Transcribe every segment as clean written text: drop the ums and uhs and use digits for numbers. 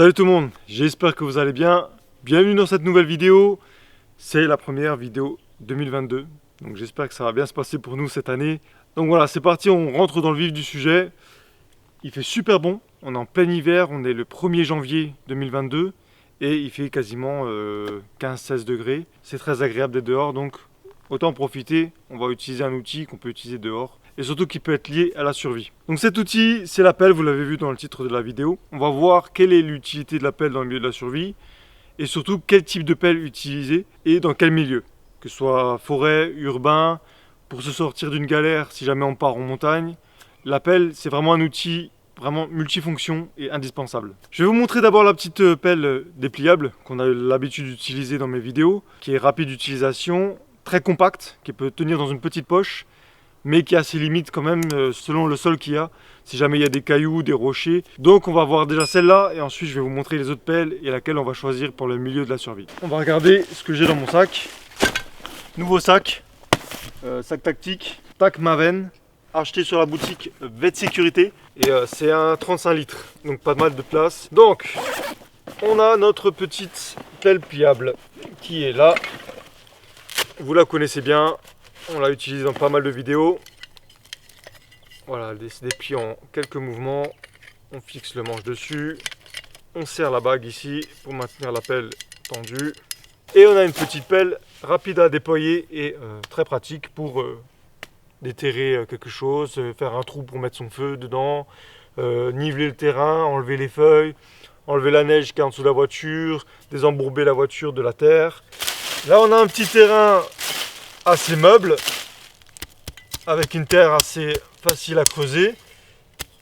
Salut tout le monde, j'espère que vous allez bien. Bienvenue dans cette nouvelle vidéo. C'est la première vidéo 2022. Donc j'espère que ça va bien se passer pour nous cette année. Donc voilà, c'est parti, on rentre dans le vif du sujet. Il fait super bon, on est en plein hiver, on est le 1er janvier 2022. Et il fait quasiment 15-16 degrés. C'est très agréable d'être dehors, donc autant en profiter. On va utiliser un outil qu'on peut utiliser dehors. Et surtout qui peut être lié à la survie. Donc cet outil, c'est la pelle, vous l'avez vu dans le titre de la vidéo. On va voir quelle est l'utilité de la pelle dans le milieu de la survie. Et surtout, quel type de pelle utiliser et dans quel milieu. Que ce soit forêt, urbain, pour se sortir d'une galère si jamais on part en montagne. La pelle, c'est vraiment un outil vraiment multifonction et indispensable. Je vais vous montrer d'abord la petite pelle dépliable qu'on a l'habitude d'utiliser dans mes vidéos, qui est rapide d'utilisation, très compacte, qui peut tenir dans une petite poche, mais qui a ses limites quand même selon le sol qu'il y a, si jamais il y a des cailloux, des rochers. Donc on va voir déjà celle-là, et ensuite je vais vous montrer les autres pelles et laquelle on va choisir pour le milieu de la survie. On va regarder ce que j'ai dans mon sac. Nouveau sac, sac tactique, Tac Maven, acheté sur la boutique Vet Sécurité, et c'est un 35 litres, donc pas mal de place. Donc, on a notre petite pelle pliable qui est là. Vous la connaissez bien. On l'a utilisé dans pas mal de vidéos. Voilà, elle se déplie en quelques mouvements. On fixe le manche dessus. On serre la bague ici pour maintenir la pelle tendue. Et on a une petite pelle rapide à déployer et très pratique pour déterrer quelque chose, faire un trou pour mettre son feu dedans, niveler le terrain, enlever les feuilles, enlever la neige qui est en dessous de la voiture, désembourber la voiture de la terre. Là, on a un petit terrain assez meuble, avec une terre assez facile à creuser.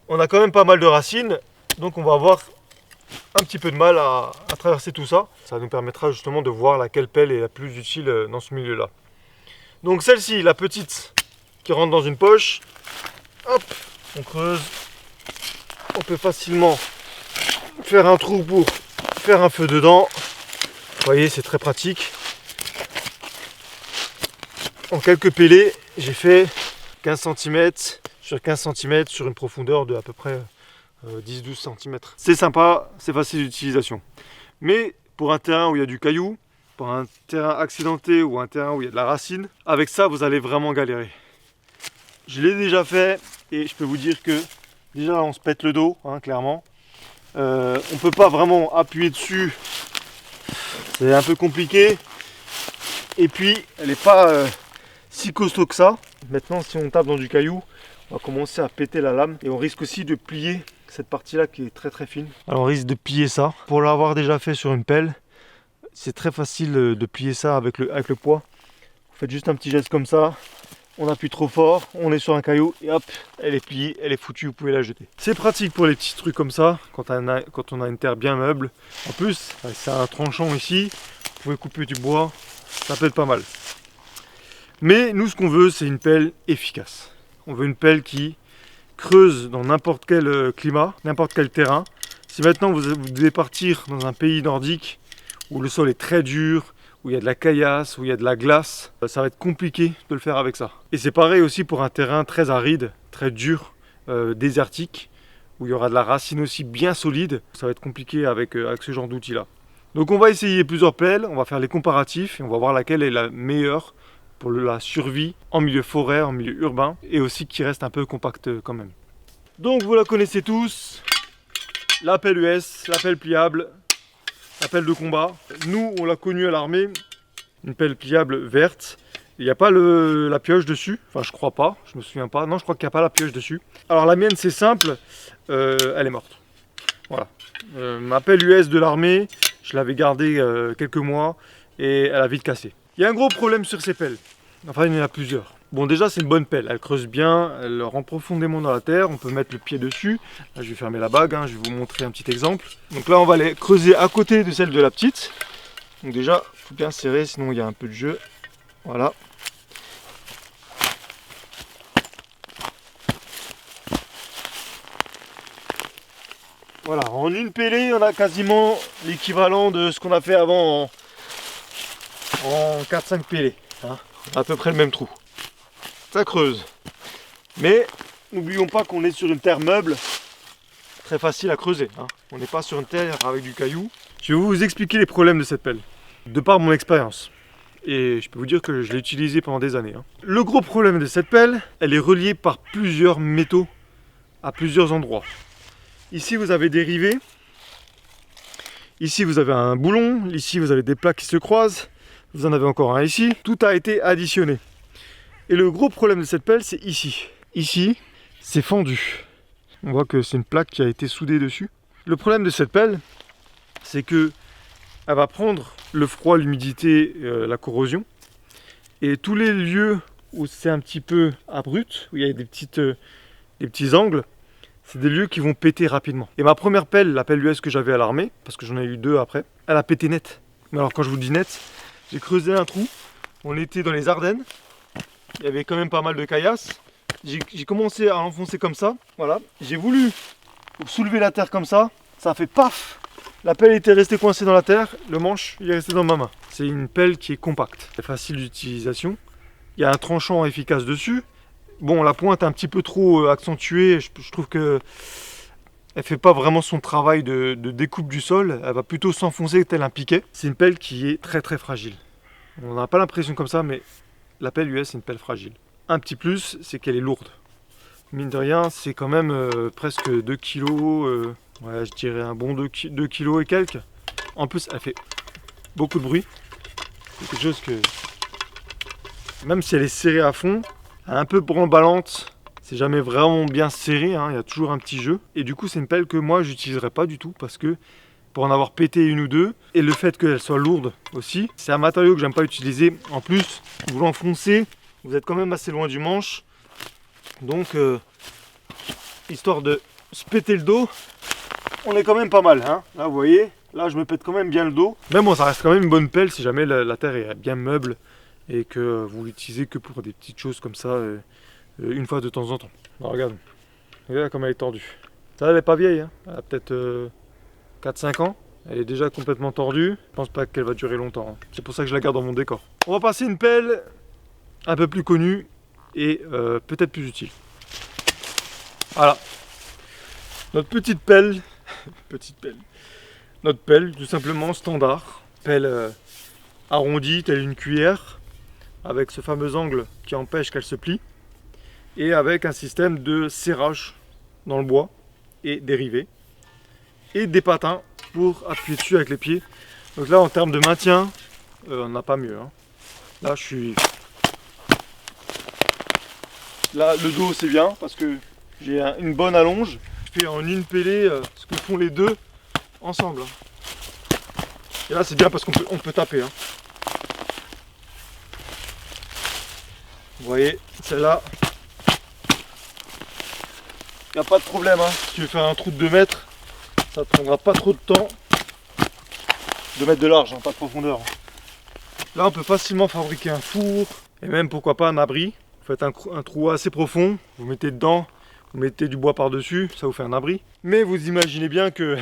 On a quand même pas mal de racines, donc on va avoir un petit peu de mal à traverser tout ça. Ça nous permettra justement de voir laquelle pelle est la plus utile dans ce milieu-là. Donc celle-ci, la petite, qui rentre dans une poche, hop, on creuse. On peut facilement faire un trou pour faire un feu dedans. Vous voyez, c'est très pratique. En quelques pellets, j'ai fait 15 cm sur 15 cm sur une profondeur de à peu près 10-12 cm. C'est sympa, c'est facile d'utilisation. Mais pour un terrain où il y a du caillou, pour un terrain accidenté ou un terrain où il y a de la racine, avec ça vous allez vraiment galérer. Je l'ai déjà fait et je peux vous dire que déjà là, on se pète le dos, hein, clairement. On ne peut pas vraiment appuyer dessus, c'est un peu compliqué. Et puis elle n'est pas si costaud que ça. Maintenant, si on tape dans du caillou, on va commencer à péter la lame et on risque aussi de plier cette partie là qui est très très fine. Alors on risque de plier ça. Pour l'avoir déjà fait sur une pelle, c'est très facile de plier ça avec le poids. Vous faites juste un petit geste comme ça, on appuie trop fort, on est sur un caillou et hop, elle est pliée, elle est foutue, vous pouvez la jeter. C'est pratique pour les petits trucs comme ça, quand on a une terre bien meuble. En plus, c'est un tranchant ici, vous pouvez couper du bois, ça peut être pas mal. Mais nous, ce qu'on veut, c'est une pelle efficace. On veut une pelle qui creuse dans n'importe quel climat, n'importe quel terrain. Si maintenant vous devez partir dans un pays nordique où le sol est très dur, où il y a de la caillasse, où il y a de la glace, ça va être compliqué de le faire avec ça. Et c'est pareil aussi pour un terrain très aride, très dur, désertique, où il y aura de la racine aussi bien solide. Ça va être compliqué avec ce genre d'outil là. Donc on va essayer plusieurs pelles, on va faire les comparatifs et on va voir laquelle est la meilleure pour la survie en milieu forêt, en milieu urbain, et aussi qui reste un peu compacte quand même. Donc vous la connaissez tous, la pelle US, la pelle pliable, la pelle de combat. Nous, on l'a connue à l'armée, une pelle pliable verte. Il n'y a pas la pioche dessus, enfin je crois pas, je me souviens pas. Non, je crois qu'il n'y a pas la pioche dessus. Alors la mienne, c'est simple, elle est morte. Voilà. Ma pelle US de l'armée, je l'avais gardée quelques mois et elle a vite cassé. Il y a un gros problème sur ces pelles, enfin il y en a plusieurs. Bon, déjà c'est une bonne pelle, elle creuse bien, elle rentre profondément dans la terre, on peut mettre le pied dessus. Là je vais fermer la bague, hein, je vais vous montrer un petit exemple. Donc là on va les creuser à côté de celle de la petite. Donc déjà, il faut bien serrer, sinon il y a un peu de jeu. Voilà. Voilà, en une pellée, on a quasiment l'équivalent de ce qu'on a fait avant en 4-5 pellets, hein, à peu près le même trou. Ça creuse. Mais n'oublions pas qu'on est sur une terre meuble, très facile à creuser, hein. On n'est pas sur une terre avec du caillou. Je vais vous expliquer les problèmes de cette pelle, de par mon expérience. Et je peux vous dire que je l'ai utilisée pendant des années, hein. Le gros problème de cette pelle, elle est reliée par plusieurs métaux à plusieurs endroits. Ici vous avez des rivets, ici vous avez un boulon, ici vous avez des plaques qui se croisent, vous en avez encore un ici, tout a été additionné. Et le gros problème de cette pelle, c'est ici. Ici, c'est fendu. On voit que c'est une plaque qui a été soudée dessus. Le problème de cette pelle, c'est que elle va prendre le froid, l'humidité, la corrosion. Et tous les lieux où c'est un petit peu abrupt, où il y a des petits angles, c'est des lieux qui vont péter rapidement. Et ma première pelle, la pelle US que j'avais à l'armée, parce que j'en ai eu 2 après, elle a pété net. Mais alors quand je vous dis net, j'ai creusé un trou, on était dans les Ardennes, il y avait quand même pas mal de caillasses. J'ai commencé à enfoncer comme ça, voilà. J'ai voulu soulever la terre comme ça a fait paf. La pelle était restée coincée dans la terre, le manche il est resté dans ma main. C'est une pelle qui est compacte, c'est facile d'utilisation. Il y a un tranchant efficace dessus. Bon, la pointe est un petit peu trop accentuée, je trouve que elle fait pas vraiment son travail de découpe du sol, elle va plutôt s'enfoncer tel un piquet. C'est une pelle qui est très très fragile. On n'a pas l'impression comme ça, mais la pelle US c'est une pelle fragile. Un petit plus, c'est qu'elle est lourde. Mine de rien, c'est quand même presque 2 kg, ouais, je dirais un bon 2 kg et quelques. En plus, elle fait beaucoup de bruit. C'est quelque chose que, même si elle est serrée à fond, elle est un peu branle-ballante. C'est jamais vraiment bien serré, hein, il y a toujours un petit jeu. Et du coup, c'est une pelle que moi, j'utiliserai pas du tout parce que pour en avoir pété une ou deux, et le fait qu'elle soit lourde aussi, c'est un matériau que j'aime pas utiliser. En plus, vous l'enfoncez, vous êtes quand même assez loin du manche. Donc, histoire de se péter le dos, on est quand même pas mal, hein. Là, vous voyez, là, je me pète quand même bien le dos. Mais bon, ça reste quand même une bonne pelle si jamais la terre est bien meuble et que vous l'utilisez que pour des petites choses comme ça, une fois de temps en temps. Alors, regarde comme elle est tordue. Ça, elle est pas vieille, hein. Elle a peut-être 4-5 ans. Elle est déjà complètement tordue. Je pense pas qu'elle va durer longtemps, hein. C'est pour ça que je la garde dans mon décor. On va passer une pelle un peu plus connue et peut-être plus utile. Voilà. Notre petite pelle. Notre pelle, tout simplement standard. Pelle arrondie, telle une cuillère, avec ce fameux angle qui empêche qu'elle se plie. Et avec un système de serrage dans le bois et des rivets. Et des patins pour appuyer dessus avec les pieds. Donc là, en termes de maintien, on n'a pas mieux, hein. Là, je suis... Là, le dos, c'est bien parce que j'ai une bonne allonge. Je fais en une pellée ce que font les deux ensemble, hein. Et là, c'est bien parce qu'on peut taper, hein. Vous voyez, celle-là, il n'y a pas de problème, hein. Si tu veux faire un trou de 2 mètres, ça ne te prendra pas trop de temps. 2 mètres de large, hein, pas de profondeur. Là, on peut facilement fabriquer un four et même, pourquoi pas, un abri. Vous faites un trou assez profond, vous mettez dedans, vous mettez du bois par-dessus, ça vous fait un abri. Mais vous imaginez bien que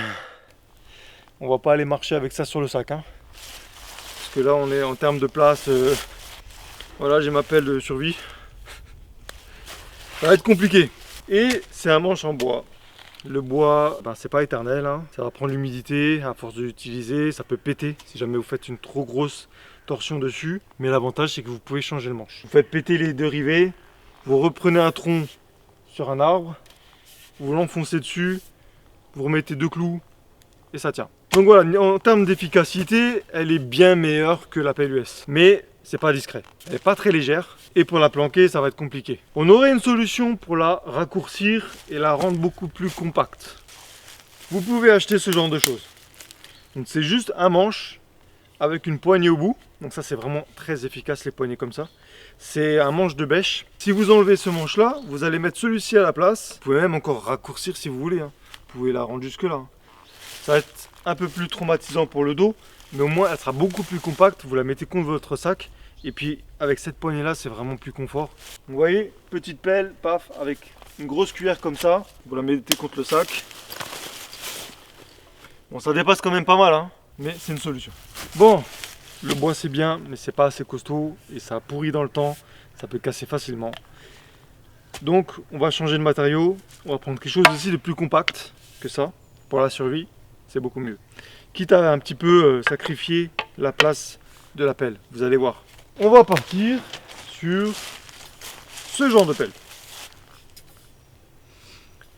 on va pas aller marcher avec ça sur le sac, hein. Parce que là, on est en termes de place. Voilà, j'ai ma pelle de survie. Ça va être compliqué. Et c'est un manche en bois. Le bois, ben, c'est pas éternel, hein. Ça va prendre l'humidité, à force de l'utiliser, ça peut péter si jamais vous faites une trop grosse torsion dessus. Mais l'avantage, c'est que vous pouvez changer le manche. Vous faites péter les 2 rivets, vous reprenez un tronc sur un arbre, vous l'enfoncez dessus, vous remettez 2 clous et ça tient. Donc voilà, en termes d'efficacité, elle est bien meilleure que la pelle US. Mais c'est pas discret. Elle n'est pas très légère. Et pour la planquer, ça va être compliqué. On aurait une solution pour la raccourcir et la rendre beaucoup plus compacte. Vous pouvez acheter ce genre de choses. Donc c'est juste un manche avec une poignée au bout. Donc ça, c'est vraiment très efficace, les poignées comme ça. C'est un manche de bêche. Si vous enlevez ce manche-là, vous allez mettre celui-ci à la place. Vous pouvez même encore raccourcir si vous voulez, hein. Vous pouvez la rendre jusque-là. Ça va être un peu plus traumatisant pour le dos, mais au moins elle sera beaucoup plus compacte. Vous la mettez contre votre sac. Et puis avec cette poignée là, c'est vraiment plus confort. Vous voyez, petite pelle, paf, avec une grosse cuillère comme ça, vous la mettez contre le sac. Bon, ça dépasse quand même pas mal, hein, mais c'est une solution. Bon, le bois c'est bien, mais c'est pas assez costaud et ça pourrit dans le temps, ça peut casser facilement. Donc on va changer de matériau, on va prendre quelque chose aussi de plus compact. que ça. Pour la survie, c'est beaucoup mieux. Quitte à un petit peu sacrifier la place de la pelle, vous allez voir. On va partir sur ce genre de pelle.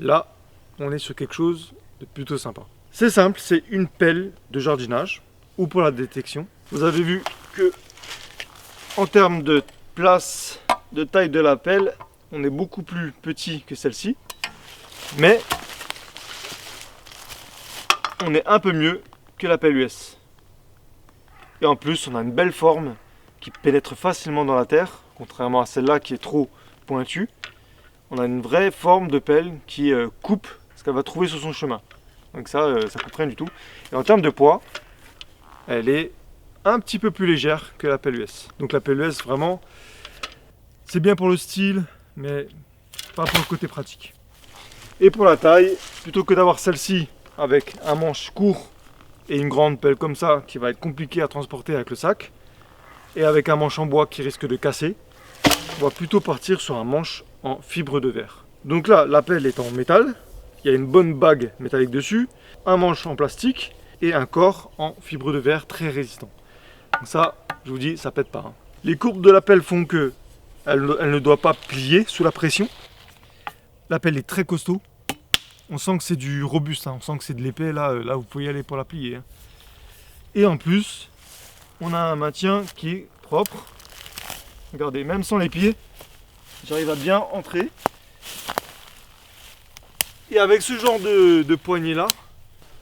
Là, on est sur quelque chose de plutôt sympa. C'est simple, c'est une pelle de jardinage ou pour la détection. Vous avez vu que en termes de place, de taille de la pelle, on est beaucoup plus petit que celle-ci. Mais on est un peu mieux que la pelle US. Et en plus, on a une belle forme qui pénètre facilement dans la terre, contrairement à celle-là qui est trop pointue. On a une vraie forme de pelle qui coupe ce qu'elle va trouver sur son chemin. Donc ça coupe rien du tout. Et en termes de poids, elle est un petit peu plus légère que la pelle US. Donc la pelle US, vraiment, c'est bien pour le style, mais pas pour le côté pratique. Et pour la taille, plutôt que d'avoir celle-ci avec un manche court et une grande pelle comme ça qui va être compliqué à transporter avec le sac, et avec un manche en bois qui risque de casser, on va plutôt partir sur un manche en fibre de verre. Donc là, la pelle est en métal, il y a une bonne bague métallique dessus, un manche en plastique et un corps en fibre de verre très résistant. Donc ça, je vous dis, ça pète pas. Les courbes de la pelle font que elle ne doit pas plier sous la pression. La pelle est très costaud. On sent que c'est du robuste, on sent que c'est de l'épais, là vous pouvez y aller pour la plier. Et en plus, on a un maintien qui est propre. Regardez, même sans les pieds, j'arrive à bien entrer. Et avec ce genre de poignée là,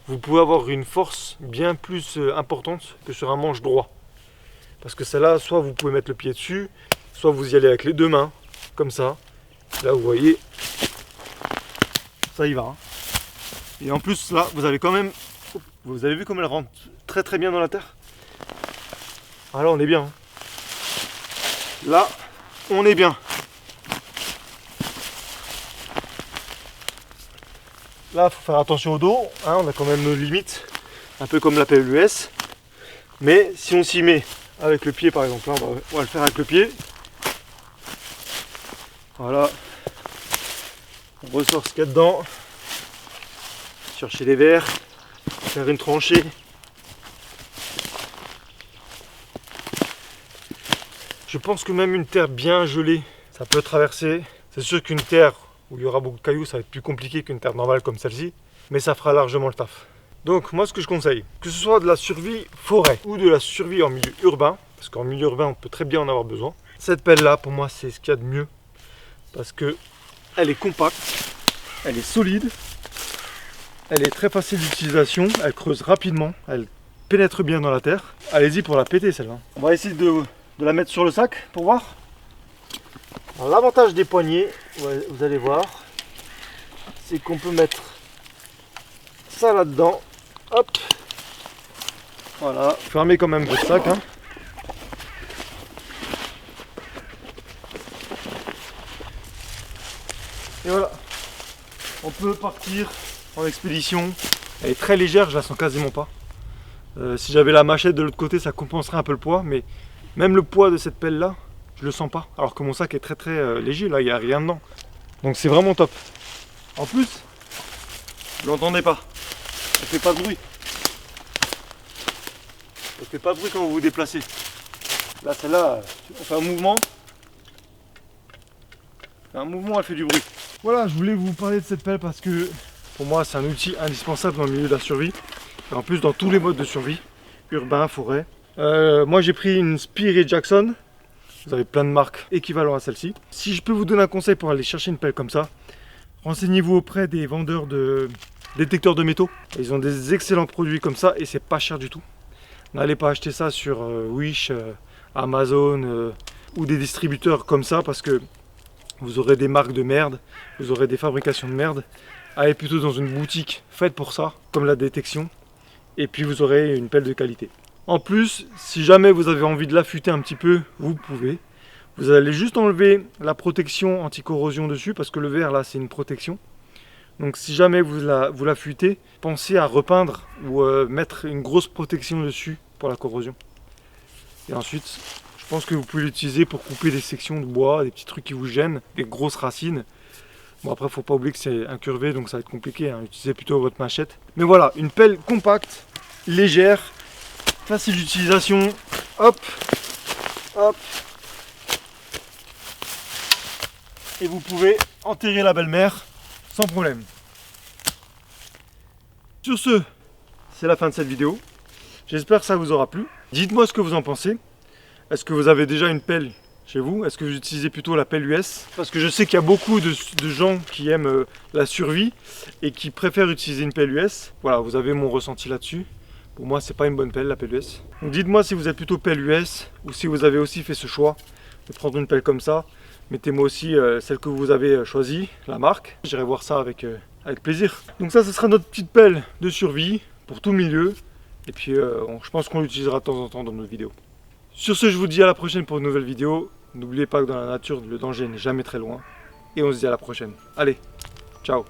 vous pouvez avoir une force bien plus importante que sur un manche droit. Parce que celle-là, soit vous pouvez mettre le pied dessus, soit vous y allez avec les deux mains, comme ça. Là vous voyez, ça y va. Et en plus là, vous avez quand même, vous avez vu comme elle rentre très très bien dans la terre. Ah là on est bien. Là, on est bien. Là, il faut faire attention au dos, on a quand même nos limites, un peu comme la pelle US. Mais si on s'y met avec le pied par exemple, là, on va le faire avec le pied. Voilà. On ressort ce qu'il y a dedans. Chercher les vers, faire une tranchée. Je pense que même une terre bien gelée, ça peut traverser. C'est sûr qu'une terre où il y aura beaucoup de cailloux, ça va être plus compliqué qu'une terre normale comme celle-ci, mais ça fera largement le taf. Donc moi ce que je conseille, que ce soit de la survie forêt ou de la survie en milieu urbain, parce qu'en milieu urbain on peut très bien en avoir besoin, cette pelle là pour moi c'est ce qu'il y a de mieux, parce que elle est compacte, elle est solide, elle est très facile d'utilisation, elle creuse rapidement, elle pénètre bien dans la terre. Allez-y pour la péter celle-là. On va essayer de la mettre sur le sac pour voir. L'avantage des poignées, vous allez voir, c'est qu'on peut mettre ça là-dedans. Hop. Voilà. Fermez quand même votre sac. Et voilà. On peut partir en expédition. Elle est très légère, je la sens quasiment pas. Si j'avais la machette de l'autre côté, ça compenserait un peu le poids, mais même le poids de cette pelle là, je le sens pas. Alors que mon sac est très très léger, là il n'y a rien dedans. Donc c'est vraiment top. En plus, vous l'entendez pas. Ça fait pas de bruit. Ça fait pas de bruit quand vous vous déplacez. Là celle-là, on fait un mouvement. Elle fait du bruit. Voilà, je voulais vous parler de cette pelle parce que pour moi c'est un outil indispensable dans le milieu de la survie. Et en plus dans tous les modes de survie, urbain, forêt. Moi j'ai pris une Spear et Jackson. Vous avez plein de marques équivalentes à celle-ci. Si je peux vous donner un conseil pour aller chercher une pelle comme ça, renseignez-vous auprès des vendeurs de détecteurs de métaux. Ils ont des excellents produits comme ça et c'est pas cher du tout. N'allez pas acheter ça sur Wish, Amazon ou des distributeurs comme ça parce que vous aurez des marques de merde, vous aurez des fabrications de merde. Allez plutôt dans une boutique faite pour ça, comme la détection, et puis vous aurez une pelle de qualité. En plus, si jamais vous avez envie de l'affûter un petit peu, vous pouvez. Vous allez juste enlever la protection anti-corrosion dessus, parce que le verre là c'est une protection. Donc si jamais vous l'affûtez, pensez à repeindre ou mettre une grosse protection dessus pour la corrosion. Et ensuite, je pense que vous pouvez l'utiliser pour couper des sections de bois, des petits trucs qui vous gênent, des grosses racines. Bon après faut pas oublier que c'est incurvé donc ça va être compliqué, hein. Utilisez plutôt votre machette. Mais voilà, une pelle compacte, légère, facile d'utilisation. Hop, hop. Et vous pouvez enterrer la belle-mère sans problème. Sur ce, c'est la fin de cette vidéo. J'espère que ça vous aura plu. Dites-moi ce que vous en pensez. Est-ce que vous avez déjà une pelle chez vous? Est-ce que vous utilisez plutôt la pelle US? Parce que je sais qu'il y a beaucoup de gens qui aiment la survie et qui préfèrent utiliser une pelle US. Voilà, vous avez mon ressenti là-dessus. Pour moi, c'est pas une bonne pelle, la pelle US. Donc dites-moi si vous êtes plutôt pelle US ou si vous avez aussi fait ce choix de prendre une pelle comme ça. Mettez-moi aussi celle que vous avez choisie, la marque. J'irai voir ça avec plaisir. Donc ça, ce sera notre petite pelle de survie pour tout milieu. Et puis, je pense qu'on l'utilisera de temps en temps dans nos vidéos. Sur ce, je vous dis à la prochaine pour une nouvelle vidéo. N'oubliez pas que dans la nature, le danger n'est jamais très loin. Et on se dit à la prochaine. Allez, ciao!